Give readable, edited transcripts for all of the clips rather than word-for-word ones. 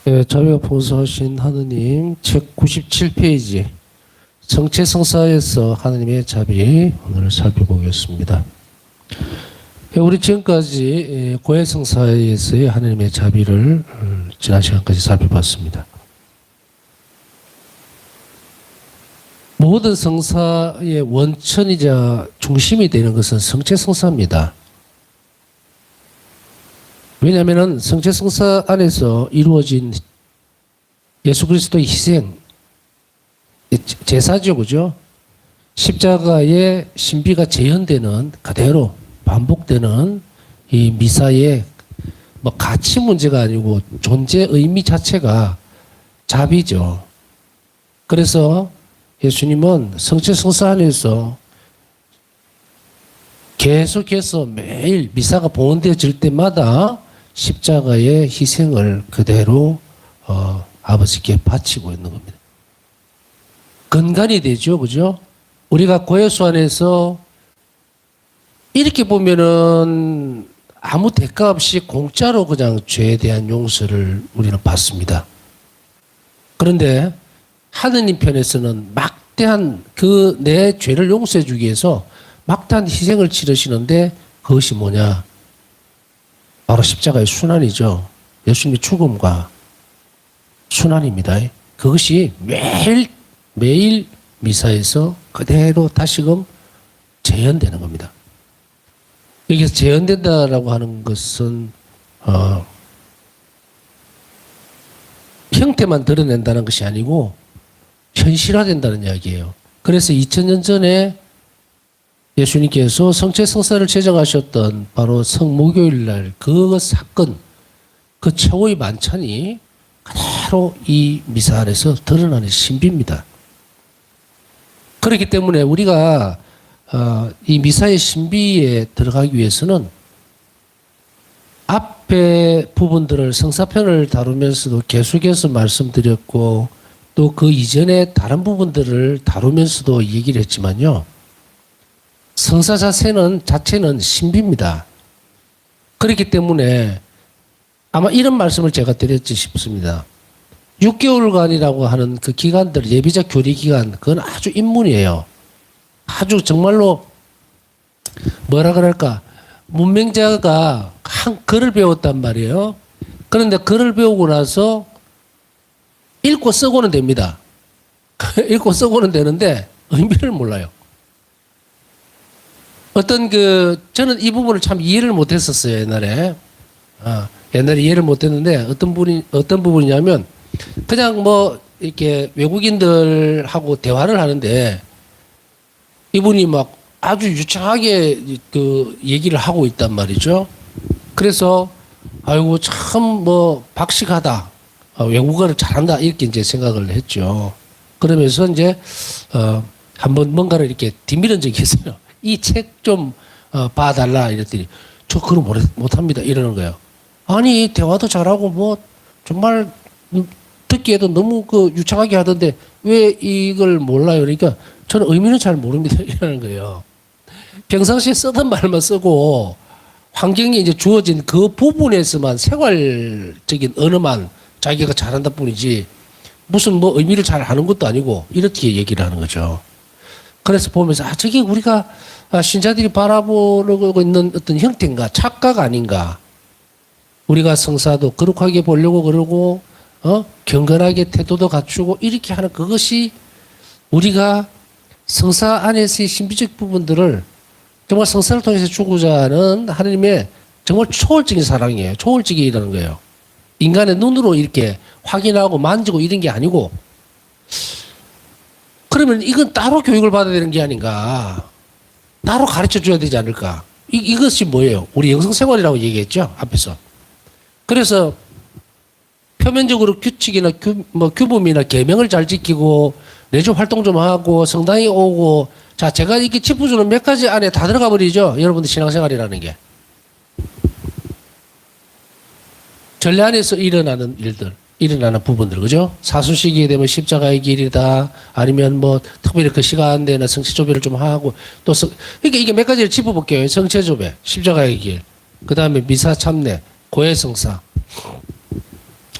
네, 자비가 보소하신 하느님 책 97페이지 성체성사에서 하느님의 자비 오늘 살펴보겠습니다. 우리 지금까지 고해성사에서의 하느님의 자비를 지난 시간까지 살펴봤습니다. 모든 성사의 원천이자 중심이 되는 것은 성체성사입니다. 왜냐하면 성체성사 안에서 이루어진 예수 그리스도의 희생, 제사죠, 그죠? 십자가의 신비가 재현되는 그대로 반복되는 이 미사의 뭐 가치 문제가 아니고 존재 의미 자체가 자비죠. 그래서 예수님은 성체성사 안에서 계속해서 매일 미사가 봉헌되어질 때마다 십자가의 희생을 그대로 아버지께 바치고 있는 겁니다. 근간이 되죠, 그죠? 우리가 고해수 안에서 이렇게 보면은 아무 대가 없이 공짜로 그냥 죄에 대한 용서를 우리는 받습니다. 그런데 하느님 편에서는 막대한 그 내 죄를 용서해 주기 위해서 막대한 희생을 치르시는데 그것이 뭐냐? 바로 십자가의 순환이죠. 예수님의 죽음과 순환입니다. 그것이 매일 미사에서 그대로 다시금 재현되는 겁니다. 여기서 재현된다라고 하는 것은 형태만 드러낸다는 것이 아니고 현실화된다는 이야기예요. 그래서 2000년 전에 예수님께서 성체성사를 제정하셨던 바로 성목요일 날 그 사건, 그 최후의 만찬이 그대로 이 미사 안에서 드러나는 신비입니다. 그렇기 때문에 우리가 이 미사의 신비에 들어가기 위해서는 앞에 부분들을 성사편을 다루면서도 계속해서 말씀드렸고 또 그 이전에 다른 부분들을 다루면서도 얘기를 했지만요. 성사 자체는 신비입니다. 그렇기 때문에 아마 이런 말씀을 제가 드렸지 싶습니다. 6개월간이라고 하는 그 기간들, 예비자 교리 기간, 그건 아주 인문이에요. 아주 정말로 뭐라 그럴까, 문맹자가 한 글을 배웠단 말이에요. 그런데 글을 배우고 나서 읽고 쓰고는 됩니다. 읽고 쓰고는 되는데 의미를 몰라요. 저는 이 부분을 참 이해를 못 했었어요, 옛날에. 옛날에 이해를 못 했는데, 어떤 부분이냐면, 그냥 뭐, 이렇게 외국인들하고 대화를 하는데, 이분이 막 아주 유창하게 그 얘기를 하고 있단 말이죠. 그래서, 아이고, 참 뭐, 박식하다. 외국어를 잘한다. 이렇게 이제 생각을 했죠. 그러면서 이제, 한번 뭔가를 이렇게 뒤밀은 적이 있어요. 이 책 좀 봐달라 이랬더니 저 그걸 못합니다 이러는 거예요. 아니 대화도 잘하고 뭐 정말 듣기에도 너무 그 유창하게 하던데 왜 이걸 몰라요? 그러니까 저는 의미는 잘 모릅니다 이러는 거예요. 평상시에 쓰던 말만 쓰고 환경이 이제 주어진 그 부분에서만 생활적인 언어만 자기가 잘한다 뿐이지 무슨 뭐 의미를 잘 아는 것도 아니고 이렇게 얘기를 하는 거죠. 그래서 보면서 저게 우리가 신자들이 바라보고 있는 어떤 형태인가 착각 아닌가. 우리가 성사도 거룩하게 보려고 그러고 경건하게 태도도 갖추고 이렇게 하는 그것이 우리가 성사 안에서의 신비적 부분들을 정말 성사를 통해서 주고자 하는 하나님의 정말 초월적인 사랑이에요. 초월적이라는 거예요. 인간의 눈으로 이렇게 확인하고 만지고 이런 게 아니고 그러면 이건 따로 교육을 받아야 되는 게 아닌가. 따로 가르쳐 줘야 되지 않을까. 이것이 뭐예요? 우리 영성생활이라고 얘기했죠. 앞에서. 그래서 표면적으로 규칙이나 규범이나 계명을 잘 지키고 내주 활동 좀 하고 성당에 오고 자 제가 이렇게 짚어주는 몇 가지 안에 다 들어가 버리죠. 여러분들 신앙생활이라는 게. 전례 안에서 일어나는 일들. 일어나는 부분들, 그죠? 사수시기에 되면 십자가의 길이다. 아니면 뭐, 특별히 그 시간대나 성체조배를 좀 하고, 또, 그러니까 이게 몇 가지를 짚어볼게요. 성체조배, 십자가의 길. 그 다음에 미사 참례, 고해성사.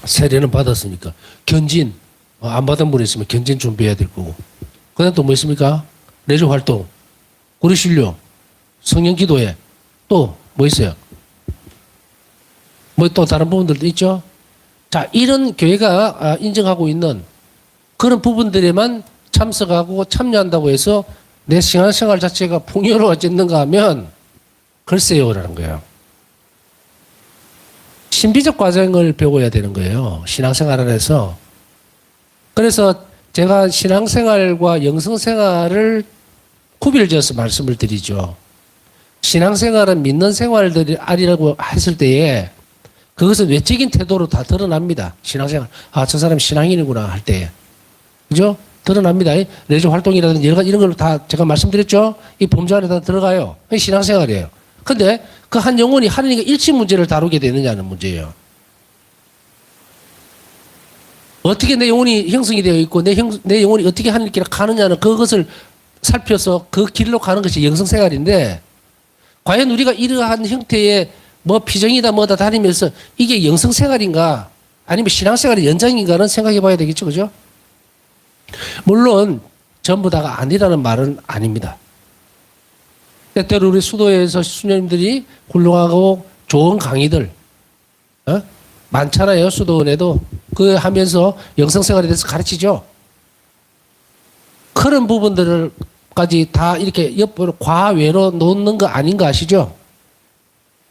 세례는 받았으니까. 견진. 안 받은 분이 있으면 견진 준비해야 될 거고. 그 다음 또 뭐 있습니까? 내주 활동. 구리신료. 성령 기도회. 또 뭐 있어요? 뭐 또 다른 부분들도 있죠? 자, 이런 교회가 인정하고 있는 그런 부분들에만 참석하고 참여한다고 해서 내 신앙생활 자체가 풍요로워졌는가 하면 글쎄요라는 거예요. 신비적 과정을 배워야 되는 거예요. 신앙생활 안에서. 그래서 제가 신앙생활과 영성생활을 구별 지어서 말씀을 드리죠. 신앙생활은 믿는 생활들이 아니라고 했을 때에 그것은 외적인 태도로 다 드러납니다. 신앙생활. 아, 저 사람 신앙인이구나 할 때에. 그죠? 드러납니다. 내주 활동이라든지 여러 가지 이런 걸로 다 제가 말씀드렸죠? 이 범주 안에 다 들어가요. 그게 신앙생활이에요. 근데 그 한 영혼이 하느님과 일치 문제를 다루게 되느냐는 문제예요. 어떻게 내 영혼이 형성이 되어 있고 내 영혼이 어떻게 하느님께 가느냐는 그것을 살펴서 그 길로 가는 것이 영성생활인데 과연 우리가 이러한 형태의 뭐 피정이다 뭐다 다니면서 이게 영성생활인가 아니면 신앙생활의 연장인가는 생각해 봐야 되겠죠. 그죠? 물론 전부 다가 아니라는 말은 아닙니다. 때때로 우리 수도에서 수녀님들이 훌륭하고 좋은 강의들 많잖아요. 수도원에도 그 하면서 영성생활에 대해서 가르치죠. 그런 부분들까지 다 이렇게 옆으로 과외로 놓는 거 아닌가 아시죠?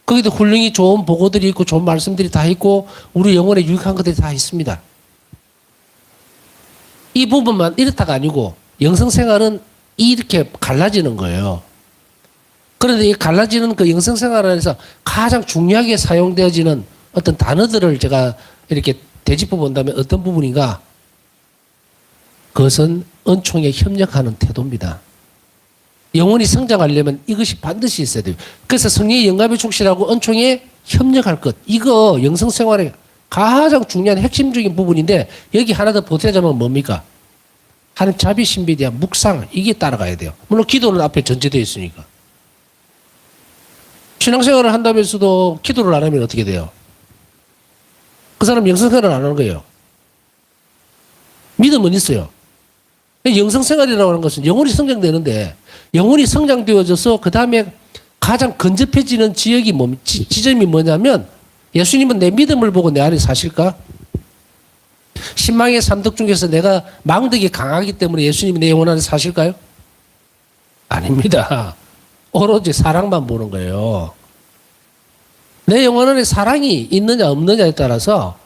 거기도 훌륭히 좋은 보고들이 있고 좋은 말씀들이 다 있고 우리 영혼에 유익한 것들이 다 있습니다. 이 부분만 이렇다가 아니고 영성생활은 이렇게 갈라지는 거예요. 그런데 이 갈라지는 그 영성생활 안에서 가장 중요하게 사용되어지는 어떤 단어들을 제가 이렇게 되짚어 본다면 어떤 부분인가? 그것은 은총에 협력하는 태도입니다. 영혼이 성장하려면 이것이 반드시 있어야 돼요. 그래서 성령의 영감에 충실하고 은총에 협력할 것. 이거 영성생활의 가장 중요한 핵심적인 부분인데 여기 하나 더 보태자면 뭡니까? 하나님 자비 신비에 대한 묵상 이게 따라가야 돼요. 물론 기도는 앞에 전제되어 있으니까. 신앙생활을 한다면서도 기도를 안 하면 어떻게 돼요? 그 사람 영성생활을 안 하는 거예요. 믿음은 있어요. 영성생활이라고 하는 것은 영혼이 성장되는데 영혼이 성장되어져서 그 다음에 가장 근접해지는 지점이 뭐냐면 예수님은 내 믿음을 보고 내 안에 사실까? 신망의 삼덕 중에서 내가 망덕이 강하기 때문에 예수님이 내 영혼 안에 사실까요? 아닙니다. 오로지 사랑만 보는 거예요. 내 영혼 안에 사랑이 있느냐 없느냐에 따라서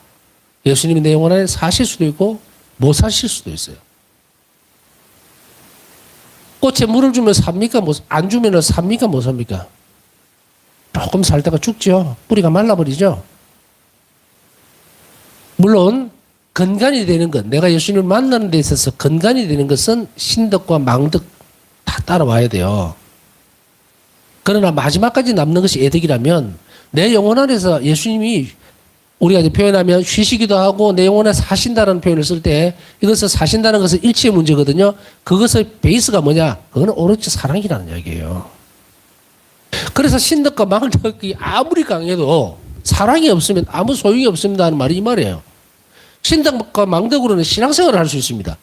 예수님이 내 영혼 안에 사실 수도 있고 못 사실 수도 있어요. 꽃에 물을 주면 삽니까? 안 주면 삽니까? 못 삽니까? 조금 살다가 죽죠. 뿌리가 말라버리죠. 물론 건강이 되는 것, 내가 예수님을 만나는 데 있어서 건강이 되는 것은 신덕과 망덕 다 따라와야 돼요. 그러나 마지막까지 남는 것이 애덕이라면 내 영혼 안에서 예수님이 우리가 이제 표현하면 쉬시기도 하고 내 영혼 안에 사신다는 표현을 쓸 때 이것을 사신다는 것은 일치의 문제거든요. 그것의 베이스가 뭐냐? 그거는 오로지 사랑이라는 이야기예요. 그래서 신덕과 망덕이 아무리 강해도 사랑이 없으면 아무 소용이 없습니다 하는 말이 이 말이에요. 신덕과 망덕으로는 신앙생활을 할 수 있습니다.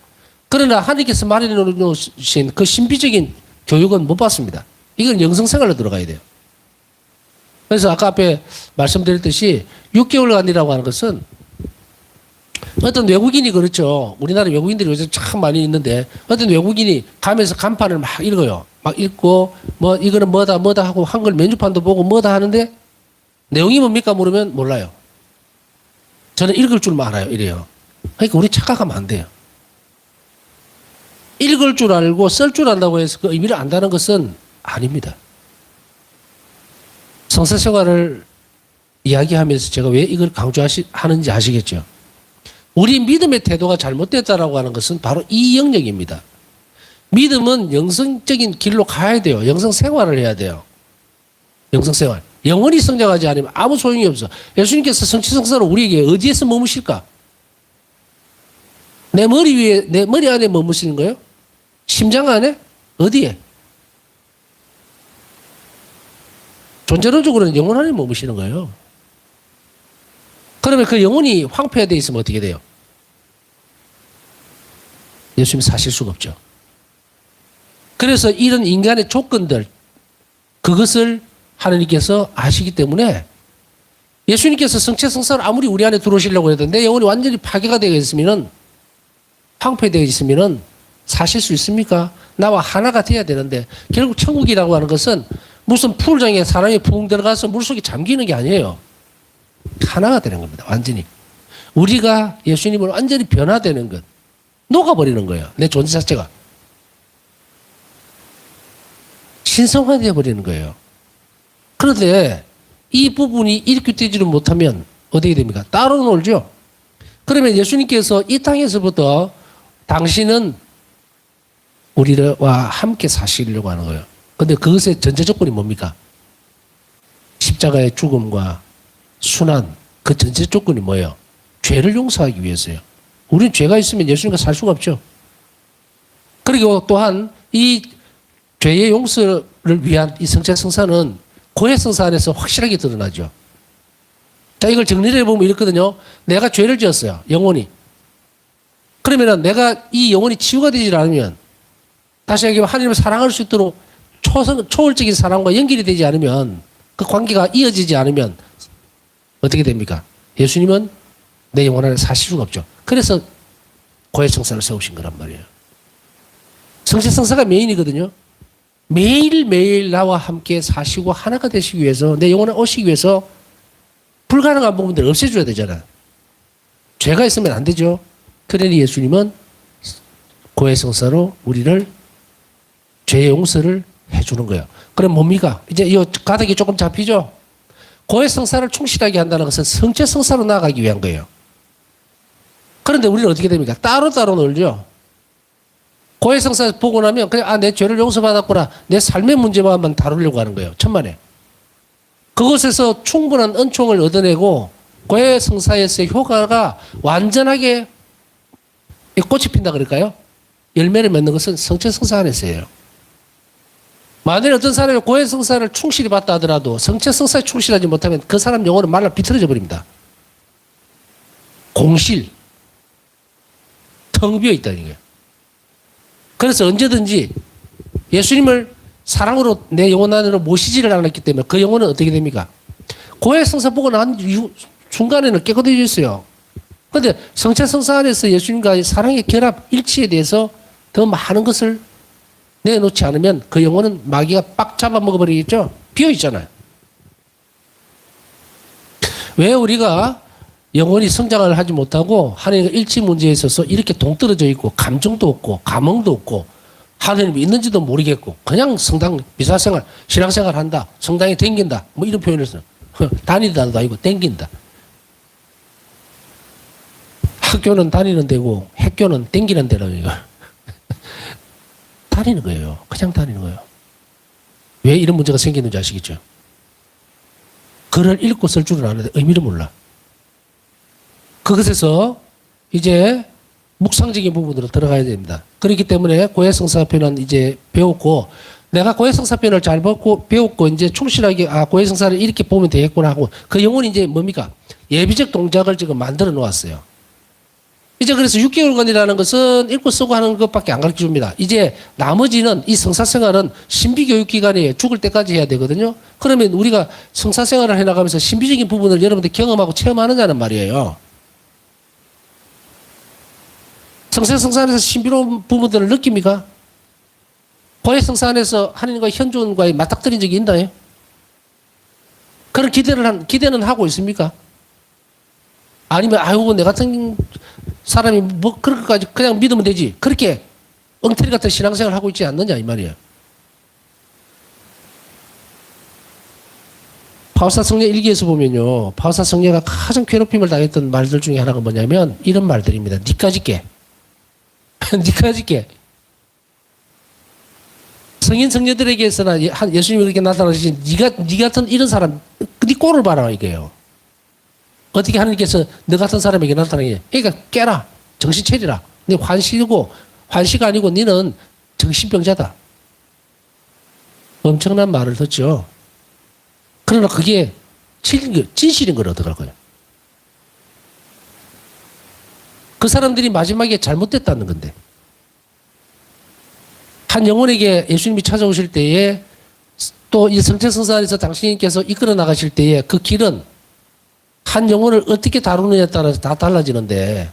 그러나 하나님께서 말해놓으신 그 신비적인 교육은 못 받습니다. 이건 영성생활로 들어가야 돼요. 그래서 아까 앞에 말씀드렸듯이 6개월간이라고 하는 것은 어떤 외국인이 그렇죠. 우리나라 외국인들이 요즘 참 많이 있는데 어떤 외국인이 가면서 간판을 막 읽어요. 막 읽고 뭐 이거는 뭐다 하고 한글 메뉴판도 보고 뭐다 하는데 내용이 뭡니까 물으면 몰라요. 저는 읽을 줄만 알아요. 이래요. 그러니까 우리 착각하면 안 돼요. 읽을 줄 알고 쓸 줄 안다고 해서 그 의미를 안다는 것은 아닙니다. 성서생활을 이야기하면서 제가 왜 이걸 강조하는지 아시겠죠? 우리 믿음의 태도가 잘못됐다라고 하는 것은 바로 이 영역입니다. 믿음은 영성적인 길로 가야 돼요. 영성생활을 해야 돼요. 영성생활. 영원히 성장하지 않으면 아무 소용이 없어. 예수님께서 성취성사로 우리에게 어디에서 머무실까? 내 머리 위에, 내 머리 안에 머무시는 거예요? 심장 안에? 어디에? 존재론적으로는 영혼 안에 머무시는 거예요. 그러면 그 영혼이 황폐되어 있으면 어떻게 돼요? 예수님 사실 수가 없죠. 그래서 이런 인간의 조건들, 그것을 하나님께서 아시기 때문에 예수님께서 성체성사를 아무리 우리 안에 들어오시려고 해도 내 영혼이 완전히 파괴가 되어 있으면은, 황폐되어 있으면은 사실 수 있습니까? 나와 하나가 돼야 되는데, 결국 천국이라고 하는 것은 무슨 풀장에 사람이 붕 들어가서 물속에 잠기는 게 아니에요. 하나가 되는 겁니다. 완전히. 우리가 예수님을 완전히 변화되는 것. 녹아버리는 거예요. 내 존재 자체가. 신성화되어 버리는 거예요. 그런데 이 부분이 이렇게 되지를 못하면 어떻게 됩니까? 따로 놀죠. 그러면 예수님께서 이 땅에서부터 당신은 우리와 함께 사시려고 하는 거예요. 근데 그것의 전제 조건이 뭡니까? 십자가의 죽음과 순환, 그 전제 조건이 뭐예요? 죄를 용서하기 위해서요. 우리는 죄가 있으면 예수님과 살 수가 없죠. 그리고 또한 이 죄의 용서를 위한 이 성체성사는 고해성사 안에서 확실하게 드러나죠. 자, 이걸 정리를 해보면 이렇거든요. 내가 죄를 지었어요. 영혼이. 그러면은 내가 이 영혼이 치유가 되지 않으면, 다시 얘기하면 하나님을 사랑할 수 있도록 초월적인 사랑과 연결이 되지 않으면, 그 관계가 이어지지 않으면 어떻게 됩니까? 예수님은 내 영혼 안에 사실 수가 없죠. 그래서 고해성사를 세우신 거란 말이에요. 성체성사가 메인이거든요. 매일매일 나와 함께 사시고 하나가 되시기 위해서, 내 영혼에 오시기 위해서 불가능한 부분들을 없애줘야 되잖아요. 죄가 있으면 안 되죠. 그러니 예수님은 고해성사로 우리를 죄의 용서를 해주는 거예요. 그럼 뭡니까? 이제 이 가닥이 조금 잡히죠? 고해성사를 충실하게 한다는 것은 성체성사로 나아가기 위한 거예요. 그런데 우리는 어떻게 됩니까? 따로따로 놀죠. 고해성사 보고 나면 그냥 내 죄를 용서받았구나. 내 삶의 문제만 다루려고 하는 거예요. 천만에. 그것에서 충분한 은총을 얻어내고 고해성사에서의 효과가 완전하게 꽃이 핀다 그럴까요? 열매를 맺는 것은 성체성사 안에서예요. 만일 어떤 사람이 고해성사를 충실히 받다 하더라도 성체성사에 충실하지 못하면 그 사람 영혼은 말라 비틀어져 버립니다. 공실. 텅 비어 있다는 거예요. 그래서 언제든지 예수님을 사랑으로 내 영혼 안으로 모시지를 않았기 때문에 그 영혼은 어떻게 됩니까? 고해성사 보고 난 이후 순간에는 깨끗해져 있어요. 그런데 성체성사 안에서 예수님과의 사랑의 결합, 일치에 대해서 더 많은 것을 내놓지 않으면 그 영혼은 마귀가 빡 잡아먹어버리겠죠? 비어있잖아요. 왜 우리가 영혼이 성장을 하지 못하고 하나님과 일치 문제에 있어서 이렇게 동떨어져 있고 감정도 없고 감흥도 없고 하나님이 있는지도 모르겠고 그냥 성당 미사생활 신앙생활 한다 성당에 댕긴다 뭐 이런 표현을 써요. 다니다도 아니고 댕긴다. 학교는 다니는 데고 학교는 댕기는 데라고요. 다니는 거예요. 그냥 다니는 거예요. 왜 이런 문제가 생기는지 아시겠죠? 글을 읽고 쓸 줄은 아는데 의미를 몰라. 그것에서 이제 묵상적인 부분으로 들어가야 됩니다. 그렇기 때문에 고해성사편은 이제 배웠고, 내가 고해성사편을 잘 배웠고 이제 충실하게 고해성사를 이렇게 보면 되겠구나 하고 그 영혼이 이제 뭡니까? 예비적 동작을 지금 만들어 놓았어요. 이제 그래서 6개월간이라는 것은 읽고 쓰고 하는 것밖에 안 가르쳐 줍니다. 이제 나머지는 이 성사생활은 신비교육기간에 죽을 때까지 해야 되거든요. 그러면 우리가 성사생활을 해나가면서 신비적인 부분을 여러분들 경험하고 체험하느냐는 말이에요. 성세성사 안에서 신비로운 부분들을 느낍니까? 고해성사 안에서 하나님과 현존과의 맞닥뜨린 적이 있나요? 그런 기대는 하고 있습니까? 아니면 아이고 내 같은 사람이 뭐 그런 것까지 그냥 믿으면 되지. 그렇게 엉터리 같은 신앙생활을 하고 있지 않느냐 이 말이에요. 바울사 성례 일기에서 보면요. 바울사 성례가 가장 괴롭힘을 당했던 말들 중에 하나가 뭐냐면 이런 말들입니다. 니까지 깨. 니까지 깨. 성인 성녀들에게서나 예수님이 그렇게 나타나시지 니 같은 이런 사람 니 꼴을 봐라 이게요. 어떻게 하나님께서 너 같은 사람에게 나타나게. 그러니까 깨라. 정신 차리라. 네 환시가 아니고 너는 정신병자다. 엄청난 말을 듣죠. 그러나 그게 진실인 걸 어떡할 거예요. 그 사람들이 마지막에 잘못됐다는 건데. 한 영혼에게 예수님이 찾아오실 때에 또 이 성체성사에서 당신께서 이끌어 나가실 때에 그 길은 한 영혼을 어떻게 다루느냐에 따라서 다 달라지는데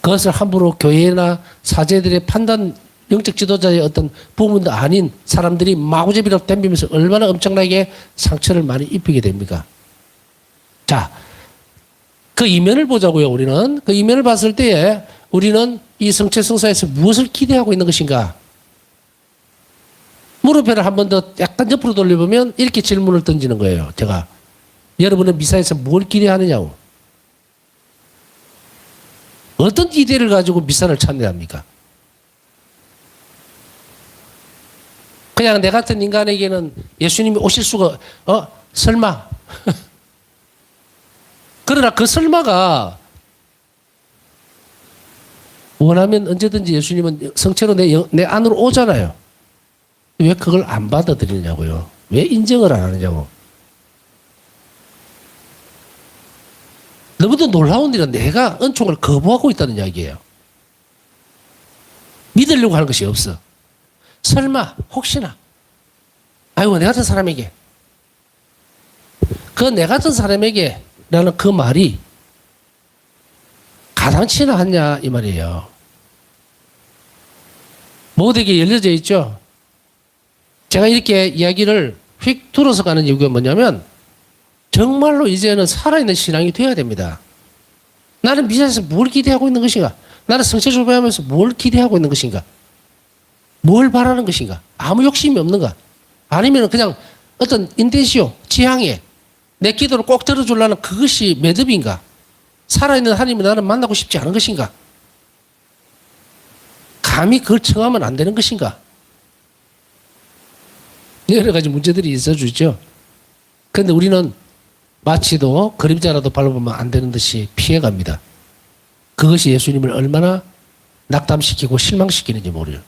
그것을 함부로 교회나 사제들의 판단, 영적 지도자의 어떤 부분도 아닌 사람들이 마구잡이로 덤비면서 얼마나 엄청나게 상처를 많이 입히게 됩니까? 자, 그 이면을 보자고요, 우리는. 그 이면을 봤을 때에 우리는 이 성체성사에서 무엇을 기대하고 있는 것인가? 무릎을 한 번 더 약간 옆으로 돌려보면 이렇게 질문을 던지는 거예요, 제가. 여러분은 미사에서 뭘 기대하느냐고. 어떤 기대를 가지고 미사를 참여합니까? 그냥 내 같은 인간에게는 예수님이 오실 수가, 설마. 그러나 그 설마가 원하면 언제든지 예수님은 성체로 내 안으로 오잖아요. 왜 그걸 안 받아들이냐고요. 왜 인정을 안 하느냐고. 너무도 놀라운 일은 내가 은총을 거부하고 있다는 이야기예요. 믿으려고 하는 것이 없어. 설마 혹시나 아이고 내 같은 사람에게 그 내 같은 사람에게 라는 그 말이 가당치나 하냐 이 말이에요. 모두에게 열려져 있죠. 제가 이렇게 이야기를 휙 들어서 가는 이유가 뭐냐면 정말로 이제는 살아있는 신앙이 돼야 됩니다. 나는 미사에서 뭘 기대하고 있는 것인가? 나는 성체 조배하면서 뭘 기대하고 있는 것인가? 뭘 바라는 것인가? 아무 욕심이 없는가? 아니면 그냥 어떤 인텐시오, 지향에 내 기도를 꼭 들어주려는 그것이 매듭인가? 살아있는 하나님이 나는 만나고 싶지 않은 것인가? 감히 그걸 청하면 안 되는 것인가? 여러 가지 문제들이 있어주죠. 그런데 우리는 마치도 그림자라도 밟아보면 안 되는 듯이 피해갑니다. 그것이 예수님을 얼마나 낙담시키고 실망시키는지 모르요.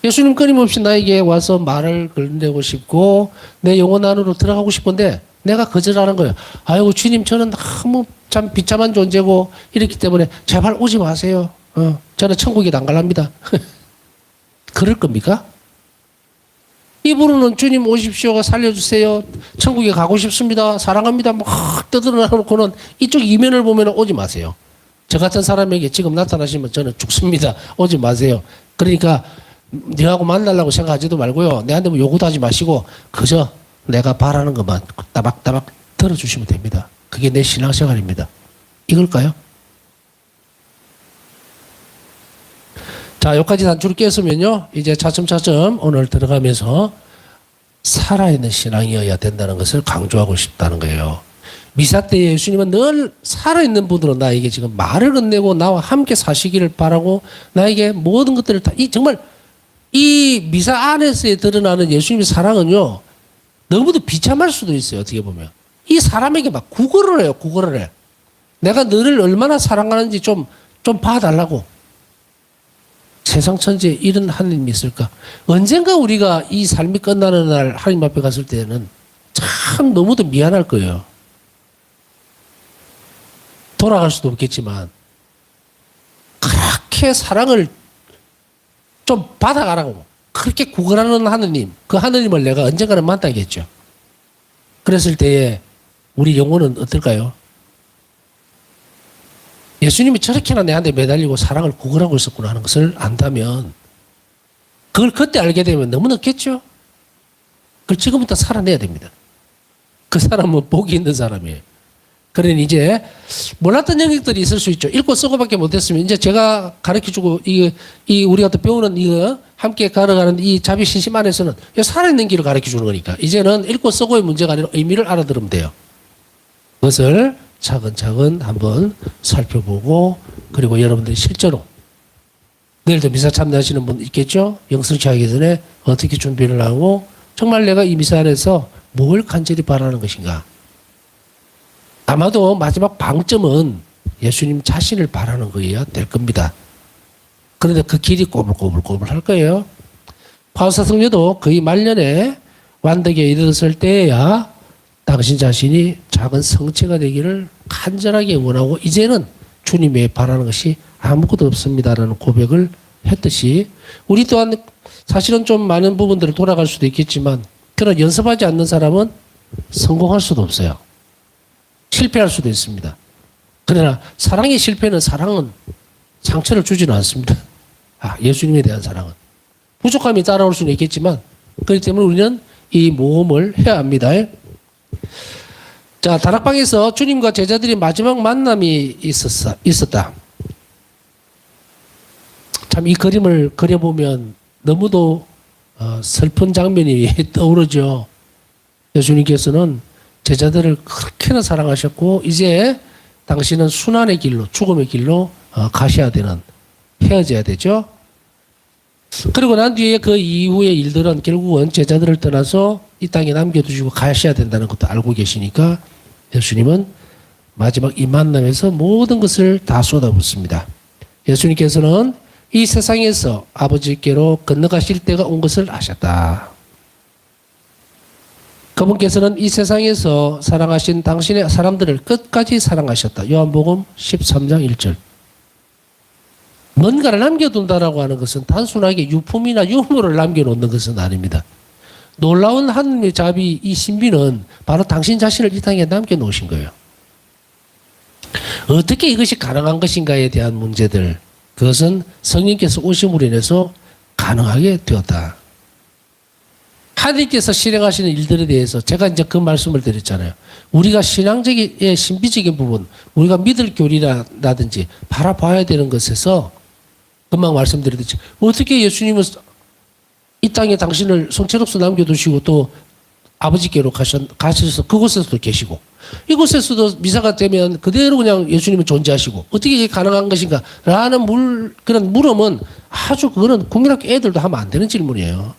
예수님 끊임없이 나에게 와서 말을 걸내고 싶고 내 영혼 안으로 들어가고 싶은데 내가 거절하는 거예요. 아이고 주님 저는 너무 참 비참한 존재고 이렇기 때문에 제발 오지 마세요. 저는 천국에 안 갈랍니다. 그럴 겁니까? 이분은 주님 오십시오. 살려주세요. 천국에 가고 싶습니다. 사랑합니다. 막 떠들어놓고는 이쪽 이면을 보면 오지 마세요. 저 같은 사람에게 지금 나타나시면 저는 죽습니다. 오지 마세요. 그러니까 너하고 만나려고 생각하지도 말고요. 내한테 뭐 요구도 하지 마시고 그저 내가 바라는 것만 따박따박 들어주시면 됩니다. 그게 내 신앙생활입니다. 이걸까요? 자, 여기까지 단추를 깼으면요. 이제 차츰차츰 오늘 들어가면서 살아있는 신앙이어야 된다는 것을 강조하고 싶다는 거예요. 미사 때 예수님은 늘 살아있는 분으로 나에게 지금 말을 건네고 나와 함께 사시기를 바라고 나에게 모든 것들을 다, 정말 이 미사 안에서 드러나는 예수님의 사랑은요. 너무도 비참할 수도 있어요. 어떻게 보면. 이 사람에게 막 구걸을 해요. 구걸을 해. 내가 너를 얼마나 사랑하는지 좀 봐달라고. 세상 천지에 이런 하나님이 있을까? 언젠가 우리가 이 삶이 끝나는 날 하나님 앞에 갔을 때는 참 너무도 미안할 거예요. 돌아갈 수도 없겠지만 그렇게 사랑을 좀 받아가라고 그렇게 구걸하는 하느님, 그 하느님을 내가 언젠가는 만나겠죠. 그랬을 때에 우리 영혼은 어떨까요? 예수님이 저렇게나 내한테 매달리고 사랑을 구걸하고 있었구나 하는 것을 안다면 그걸 그때 알게 되면 너무 늦겠죠? 그걸 지금부터 살아내야 됩니다. 그 사람은 복이 있는 사람이에요. 그러니 이제 몰랐던 영역들이 있을 수 있죠. 읽고 쓰고밖에 못했으면 이제 제가 가르쳐주고 이 우리가 또 배우는 이거 함께 걸어가는 이 자비신심 안에서는 살아있는 길을 가르쳐주는 거니까 이제는 읽고 쓰고의 문제가 아니라 의미를 알아들으면 돼요. 그것을 차근차근 한번 살펴보고 그리고 여러분들이 실제로 내일도 미사 참여하시는 분 있겠죠? 영성치 하기 전에 어떻게 준비를 하고 정말 내가 이 미사 안에서 뭘 간절히 바라는 것인가? 아마도 마지막 방점은 예수님 자신을 바라는 거여야 될 겁니다. 그런데 그 길이 꼬불꼬불 할 거예요. 파우사 성녀도 거의 말년에 완덕에 이르렀을 때야 당신 자신이 작은 성체가 되기를 간절하게 원하고 이제는 주님의 바라는 것이 아무것도 없습니다라는 고백을 했듯이 우리 또한 사실은 좀 많은 부분들을 돌아갈 수도 있겠지만 그러나 연습하지 않는 사람은 성공할 수도 없어요. 실패할 수도 있습니다. 그러나 사랑의 실패는 사랑은 상처를 주지는 않습니다. 예수님에 대한 사랑은. 부족함이 따라올 수는 있겠지만 그렇기 때문에 우리는 이 모험을 해야 합니다. 자, 다락방에서 주님과 제자들이 마지막 만남이 있었다. 참 이 그림을 그려보면 너무도 슬픈 장면이 떠오르죠. 예수님께서는 제자들을 그렇게나 사랑하셨고 이제 당신은 순환의 길로 죽음의 길로 가셔야 되는 헤어져야 되죠. 그리고 난 뒤에 그 이후의 일들은 결국은 제자들을 떠나서 이 땅에 남겨두시고 가셔야 된다는 것도 알고 계시니까 예수님은 마지막 이 만남에서 모든 것을 다 쏟아붓습니다. 예수님께서는 이 세상에서 아버지께로 건너가실 때가 온 것을 아셨다. 그분께서는 이 세상에서 사랑하신 당신의 사람들을 끝까지 사랑하셨다. 요한복음 13장 1절. 뭔가를 남겨둔다라고 하는 것은 단순하게 유품이나 유물을 남겨놓는 것은 아닙니다. 놀라운 하느님의 자비, 이 신비는 바로 당신 자신을 이 땅에 남겨놓으신 거예요. 어떻게 이것이 가능한 것인가에 대한 문제들, 그것은 성령께서 오심으로 인해서 가능하게 되었다. 하나님께서 실행하시는 일들에 대해서 제가 이제 그 말씀을 드렸잖아요. 우리가 신앙적인 신비적인 부분, 우리가 믿을 교리라든지 바라봐야 되는 것에서 금방 말씀드렸듯이 어떻게 예수님은 이 땅에 당신을 성체로서 남겨두시고 또 아버지께로 가셔서 그곳에서도 계시고 이곳에서도 미사가 되면 그대로 그냥 예수님은 존재하시고 어떻게 이게 가능한 것인가 라는 그런 물음은 아주 그거는 국민학교 애들도 하면 안 되는 질문이에요.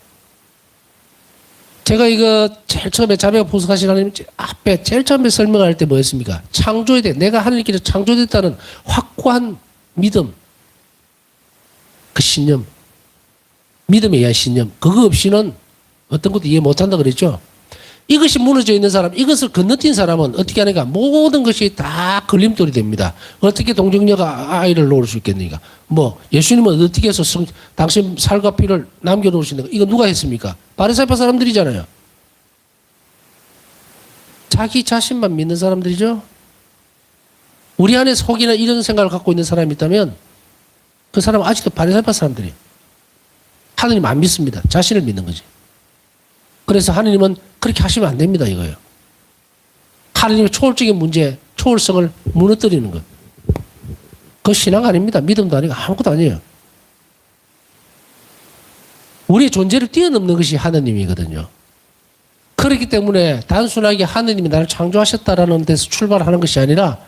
제가 이거 제일 처음에 자매가 보석하신 하나님 앞에 제일 처음에 설명할 때 뭐였습니까? 창조에 대해 내가 하나님께서 창조됐다는 확고한 믿음, 그 신념, 믿음에 의한 신념, 그거 없이는 어떤 것도 이해 못한다 그랬죠. 이것이 무너져 있는 사람, 이것을 건너뛴 사람은 어떻게 하는가? 모든 것이 다 걸림돌이 됩니다. 어떻게 동정녀가 아이를 놓을 수 있겠는가? 예수님은 어떻게 해서 당신 살과 피를 남겨놓으시는가? 이거 누가 했습니까? 바리새파 사람들이잖아요. 자기 자신만 믿는 사람들이죠. 우리 안에 속이나 이런 생각을 갖고 있는 사람이 있다면 그 사람은 아직도 바리새파 사람들이에요. 하느님 안 믿습니다. 자신을 믿는 거지. 그래서 하느님은 그렇게 하시면 안 됩니다 이거예요. 하느님의 초월적인 문제, 초월성을 무너뜨리는 것. 그거 신앙 아닙니다. 믿음도 아니고 아무것도 아니에요. 우리의 존재를 뛰어넘는 것이 하느님이거든요. 그렇기 때문에 단순하게 하느님이 나를 창조하셨다라는 데서 출발하는 것이 아니라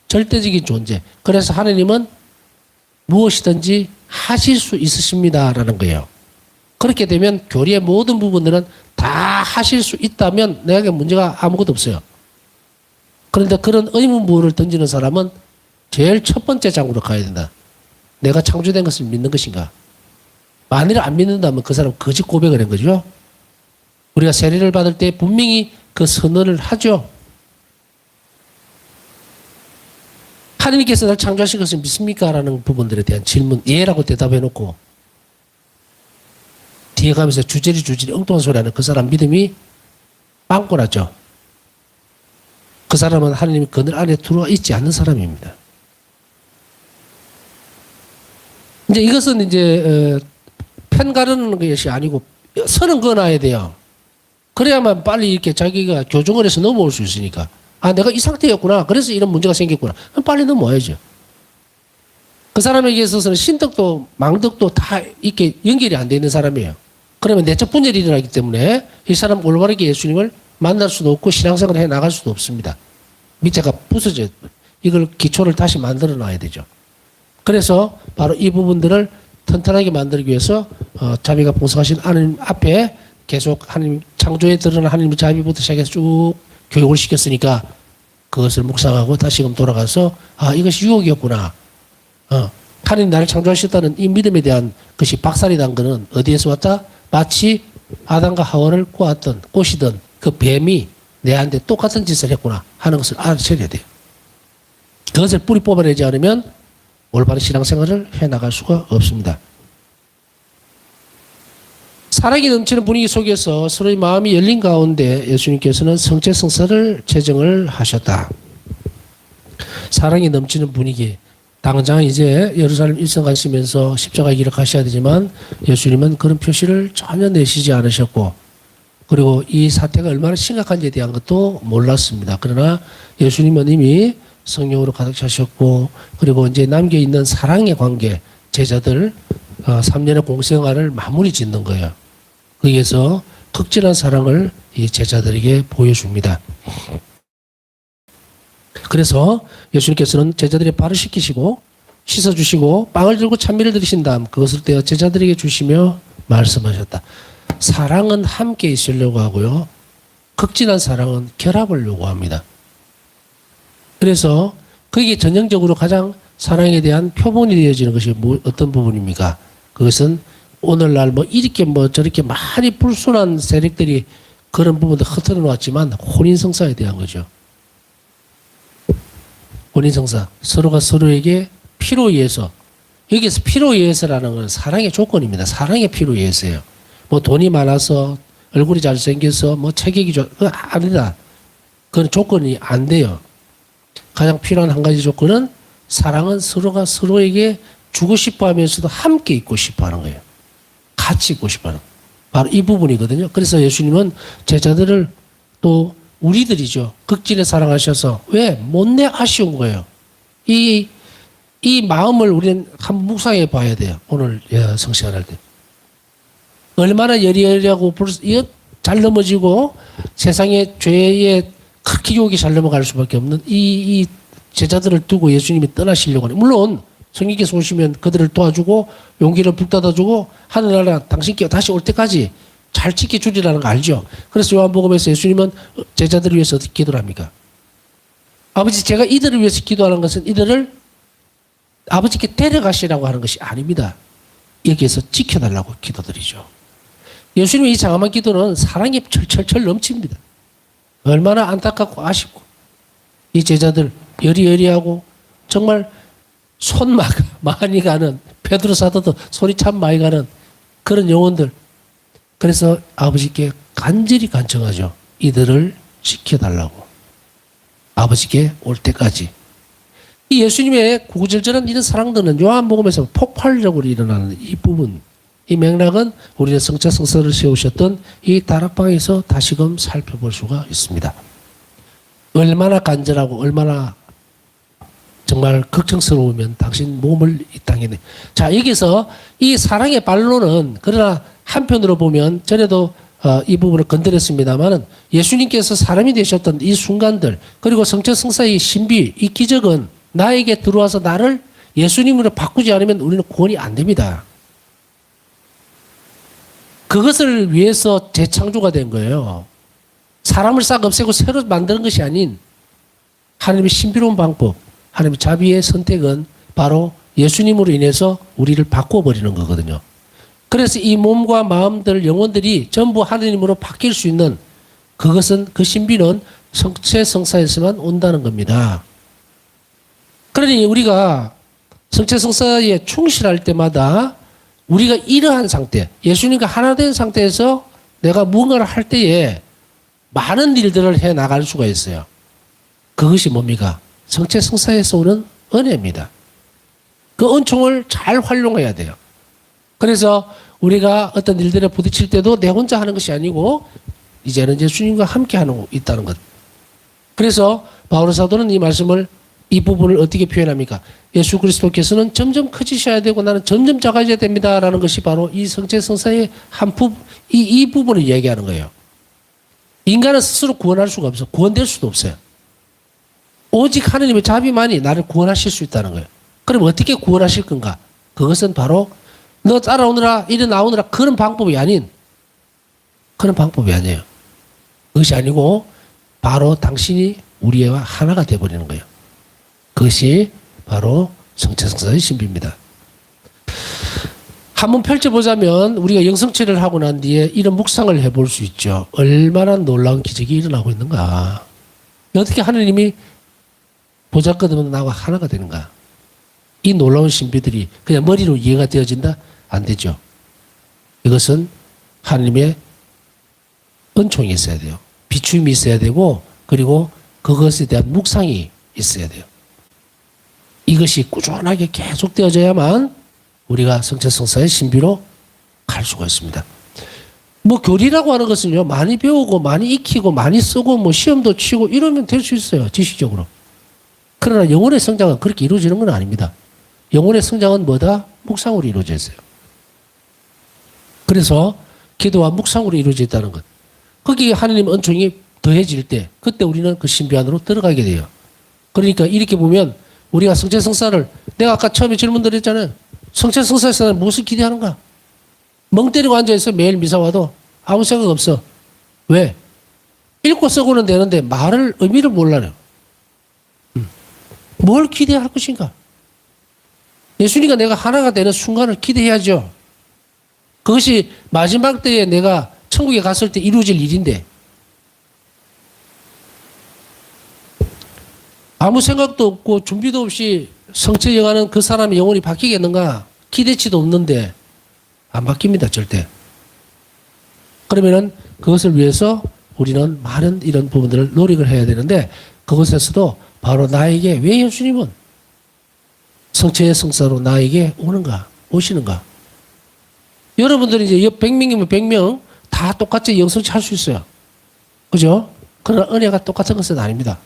절대적인 존재. 그래서 하느님은 무엇이든지 하실 수 있으십니다라는 거예요. 그렇게 되면 교리의 모든 부분들은 다 하실 수 있다면 내게 문제가 아무것도 없어요. 그런데 그런 의문부호를 던지는 사람은 제일 첫 번째 장으로 가야 된다. 내가 창조된 것을 믿는 것인가? 만일 안 믿는다면 그 사람 거짓 고백을 한 거죠. 우리가 세례를 받을 때 분명히 그 선언을 하죠. 하나님께서 나를 창조하신 것을 믿습니까? 라는 부분들에 대한 질문, 예라고 대답해놓고 뒤에 가면서 주저리 엉뚱한 소리 하는 그 사람 믿음이 빵꾸나죠. 그 사람은 하나님의 그늘 안에 들어와 있지 않는 사람입니다. 이제 이것은 이제 편 가르는 것이 아니고 선은 그어놔야 돼요. 그래야만 빨리 이렇게 자기가 교정을 해서 넘어올 수 있으니까. 내가 이 상태였구나. 그래서 이런 문제가 생겼구나. 빨리 넘어와야죠. 그 사람에게 있어서는 신덕도 망덕도 다 이렇게 연결이 안 돼 있는 사람이에요. 그러면 내적 분열이 일어나기 때문에 이 사람 올바르게 예수님을 만날 수도 없고 신앙생활을 해 나갈 수도 없습니다. 밑에가 부서져요. 이걸 기초를 다시 만들어 놔야 되죠. 그래서 바로 이 부분들을 튼튼하게 만들기 위해서 자비가 봉사하신 하나님 앞에 계속 하나님 창조에 드러난 하나님의 자비부터 시작해서 쭉 교육을 시켰으니까 그것을 묵상하고 다시금 돌아가서 이것이 유혹이었구나. 하나님 나를 창조하셨다는 이 믿음에 대한 것이 박살이 난 거는 어디에서 왔다? 마치 아담과 하와를 꼬시던 그 뱀이 내한테 똑같은 짓을 했구나 하는 것을 알아채야 돼요. 그것을 뿌리 뽑아내지 않으면 올바른 신앙생활을 해나갈 수가 없습니다. 사랑이 넘치는 분위기 속에서 서로의 마음이 열린 가운데 예수님께서는 성체성사를 제정을 하셨다. 사랑이 넘치는 분위기. 당장 이제 예루살렘 일성 가시면서 십자가 길을 가셔야 되지만 예수님은 그런 표시를 전혀 내시지 않으셨고, 그리고 이 사태가 얼마나 심각한지에 대한 것도 몰랐습니다. 그러나 예수님은 이미 성령으로 가득 차셨고, 그리고 이제 남겨있는 사랑의 관계, 제자들 3년의 공생활을 마무리 짓는 거예요. 거기에서 극진한 사랑을 이 제자들에게 보여줍니다. 그래서 예수님께서는 제자들의 발을 씻기시고 씻어주시고 빵을 들고 찬미를 드리신 다음 그것을 떼어 제자들에게 주시며 말씀하셨다. 사랑은 함께 있으려고 하고요. 극진한 사랑은 결합을 요구합니다. 그래서 그게 전형적으로 가장 사랑에 대한 표본이 되어지는 것이 어떤 부분입니까? 그것은 오늘날 이렇게 저렇게 많이 불순한 세력들이 그런 부분도 흩어져 놓았지만 혼인성사에 대한 거죠. 혼인성사. 서로가 서로에게 피로 의해서, 여기서 피로 의해서라는 건 사랑의 조건입니다. 사랑의 피로 의해서예요. 돈이 많아서, 얼굴이 잘생겨서, 체격이 그거 아니다. 그건 조건이 안 돼요. 가장 필요한 한 가지 조건은 사랑은 서로가 서로에게 주고 싶어 하면서도 함께 있고 싶어 하는 거예요. 같이 있고 싶어 하는. 바로 이 부분이거든요. 그래서 예수님은 제자들을 또 우리들이죠. 극진히 사랑하셔서 왜? 못내 아쉬운 거예요. 이 마음을 우리는 한번 묵상해 봐야 돼요. 오늘 성시간할 때. 얼마나 여리여리하고 잘 넘어지고 세상의 죄에 그렇게 유혹이 잘 넘어갈 수밖에 없는 이 제자들을 두고 예수님이 떠나시려고 하는. 물론 성령께서 오시면 그들을 도와주고 용기를 북돋아주고 하늘나라 당신께 다시 올 때까지 잘 지켜주리라는 거 알죠? 그래서 요한복음에서 예수님은 제자들을 위해서 어떻게 기도를 합니까? 아버지, 제가 이들을 위해서 기도하는 것은 이들을 아버지께 데려가시라고 하는 것이 아닙니다. 여기에서 지켜달라고 기도드리죠. 예수님의 이 장엄한 기도는 사랑이 철철철 넘칩니다. 얼마나 안타깝고 아쉽고 이 제자들 여리여리하고 정말 손 많이 가는, 베드로 사도도 손이 참 많이 가는 그런 영혼들. 그래서 아버지께 간절히 간청하죠. 이들을 지켜달라고. 아버지께 올 때까지. 이 예수님의 구구절절한 이런 사랑들은 요한복음에서 폭발적으로 일어나는 이 부분, 이 맥락은 우리의 성체성사를 세우셨던 이 다락방에서 다시금 살펴볼 수가 있습니다. 얼마나 간절하고 얼마나 정말 걱정스러우면 당신 몸을 이 땅에 내. 자, 여기서 이 사랑의 반론은 그러나 한편으로 보면 전에도 이 부분을 건드렸습니다만은 예수님께서 사람이 되셨던 이 순간들, 그리고 성체성사의 신비, 이 기적은 나에게 들어와서 나를 예수님으로 바꾸지 않으면 우리는 구원이 안 됩니다. 그것을 위해서 재창조가 된 거예요. 사람을 싹 없애고 새로 만드는 것이 아닌 하나님의 신비로운 방법, 하나님의 자비의 선택은 바로 예수님으로 인해서 우리를 바꿔버리는 거거든요. 그래서 이 몸과 마음들, 영혼들이 전부 하나님으로 바뀔 수 있는 그것은, 그 신비는 성체성사에서만 온다는 겁니다. 그러니 우리가 성체성사에 충실할 때마다 우리가 이러한 상태, 예수님과 하나 된 상태에서 내가 무언가를 할 때에 많은 일들을 해 나갈 수가 있어요. 그것이 뭡니까? 성체성사에서 오는 은혜입니다. 그 은총을 잘 활용해야 돼요. 그래서 우리가 어떤 일들에 부딪힐 때도 내 혼자 하는 것이 아니고 이제는 예수님과 함께 하는 있다는 것. 그래서 바울 사도는 이 말씀을, 이 부분을 어떻게 표현합니까? 예수 그리스도께서는 점점 커지셔야 되고 나는 점점 작아져야 됩니다라는 것이 바로 이 성체성사의 한 부분, 이 부분을 얘기하는 거예요. 인간은 스스로 구원할 수가 없어. 구원될 수도 없어요. 오직 하나님의 자비만이 나를 구원하실 수 있다는 거예요. 그럼 어떻게 구원하실 건가? 그것은 바로 너 따라오느라, 이리 나오느라 그런 방법이 아닌, 그런 방법이 아니에요. 그것이 아니고 바로 당신이 우리와 하나가 되어버리는 거예요. 그것이 바로 성체성사의 신비입니다. 한번 펼쳐보자면 우리가 영성체를 하고 난 뒤에 이런 묵상을 해볼 수 있죠. 얼마나 놀라운 기적이 일어나고 있는가. 어떻게 하느님이 보잘것없는 나와 하나가 되는 거야. 이 놀라운 신비들이 그냥 머리로 이해가 되어진다? 안 되죠. 이것은 하나님의 은총이 있어야 돼요. 비추임이 있어야 되고, 그리고 그것에 대한 묵상이 있어야 돼요. 이것이 꾸준하게 계속 되어져야만 우리가 성체성사의 신비로 갈 수가 있습니다. 뭐 교리라고 하는 것은요, 많이 배우고 많이 익히고 많이 쓰고 뭐 시험도 치고 이러면 될 수 있어요, 지식적으로. 그러나 영혼의 성장은 그렇게 이루어지는 건 아닙니다. 영혼의 성장은 뭐다? 묵상으로 이루어져 있어요. 그래서 기도와 묵상으로 이루어져 있다는 것. 거기에 하나님 은총이 더해질 때 그때 우리는 그 신비 안으로 들어가게 돼요. 그러니까 이렇게 보면 우리가 성체성사를, 내가 아까 처음에 질문 드렸잖아요. 성체성사에서 무엇을 기대하는가? 멍 때리고 앉아있어. 매일 미사 와도 아무 생각 없어. 왜? 읽고 쓰고는 되는데 말을, 의미를 몰라요. 뭘 기대할 것인가? 예수님과 내가 하나가 되는 순간을 기대해야죠. 그것이 마지막 때에 내가 천국에 갔을 때 이루어질 일인데, 아무 생각도 없고 준비도 없이 성체 영하는 그 사람의 영혼이 바뀌겠는가? 기대치도 없는데 안 바뀝니다, 절대. 그러면은 그것을 위해서 우리는 많은 이런 부분들을 노력을 해야 되는데, 그것에서도 바로 나에게 왜 예수님은 성체의 성사로 나에게 오시는가? 여러분들이 이제 100명이면 100명 다 똑같이 영성치 할 수 있어요. 그죠? 그러나 은혜가 똑같은 것은 아닙니다.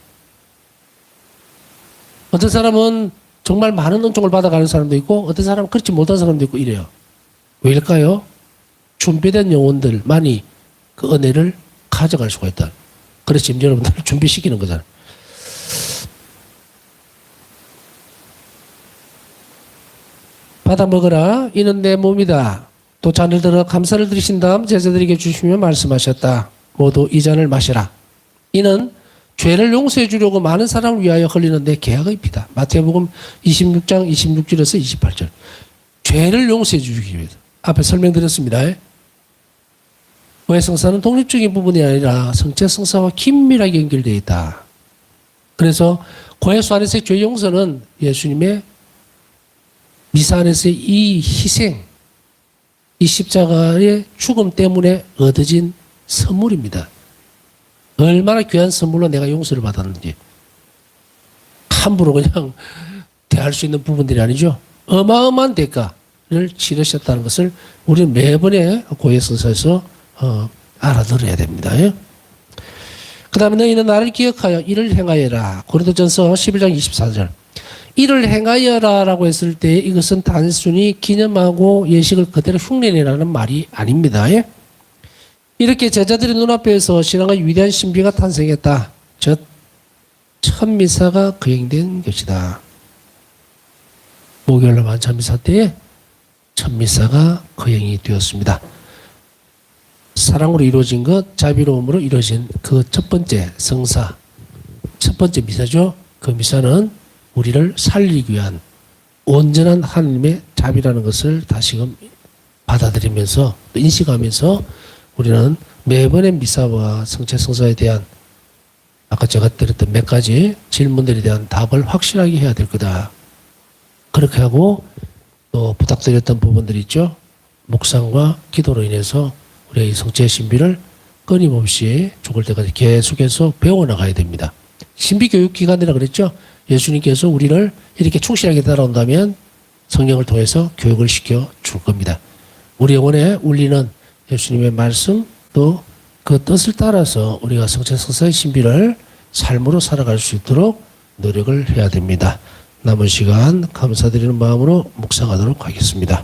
어떤 사람은 정말 많은 은총을 받아가는 사람도 있고, 어떤 사람은 그렇지 못한 사람도 있고 이래요. 왜일까요? 준비된 영혼들만이 그 은혜를 가져갈 수가 있다. 그래서 지금 여러분들을 준비시키는 거잖아요. 받아 먹으라. 이는 내 몸이다. 또 잔을 들어 감사를 드리신 다음 제자들에게 주시며 말씀하셨다. 모두 이 잔을 마시라. 이는 죄를 용서해 주려고 많은 사람을 위하여 흘리는 내 계약의 피다. 마태복음 26장 26절에서 28절. 죄를 용서해 주기 위해서. 앞에 설명드렸습니다. 고해성사는 독립적인 부분이 아니라 성체성사와 긴밀하게 연결되어 있다. 그래서 고해수 안에서의 죄 용서는 예수님의 미사 안에서의 이 희생, 이 십자가의 죽음 때문에 얻어진 선물입니다. 얼마나 귀한 선물로 내가 용서를 받았는지 함부로 그냥 대할 수 있는 부분들이 아니죠. 어마어마한 대가를 치르셨다는 것을 우리는 매번의 고해성사에서 알아들어야 됩니다. 그 다음에 너희는 나를 기억하여 이를 행하여라. 고린도전서 11장 24절. 이를 행하여라 라고 했을 때 이것은 단순히 기념하고 예식을 그대로 흉내내라는 말이 아닙니다. 이렇게 제자들의 눈앞에서 신앙의 위대한 신비가 탄생했다. 즉 첫 미사가 거행된 것이다. 목요일날 만찬미사 때에 첫 미사가 거행이 되었습니다. 사랑으로 이루어진 것, 자비로움으로 이루어진 그 첫 번째 성사, 첫 번째 미사죠. 그 미사는 우리를 살리기 위한 온전한 하나님의 자비라는 것을 다시금 받아들이면서 또 인식하면서 우리는 매번의 미사와 성체성사에 대한 아까 제가 드렸던 몇 가지 질문들에 대한 답을 확실하게 해야 될 거다. 그렇게 하고 또 부탁드렸던 부분들이 있죠. 묵상과 기도로 인해서 우리가 이 성체의 신비를 끊임없이 죽을 때까지 계속해서 배워나가야 됩니다. 신비교육기관이라 그랬죠. 예수님께서 우리를 이렇게 충실하게 따라온다면 성령을 통해서 교육을 시켜 줄 겁니다. 우리 영혼에 울리는 예수님의 말씀 또 그 뜻을 따라서 우리가 성체성사의 신비를 삶으로 살아갈 수 있도록 노력을 해야 됩니다. 남은 시간 감사드리는 마음으로 묵상하도록 하겠습니다.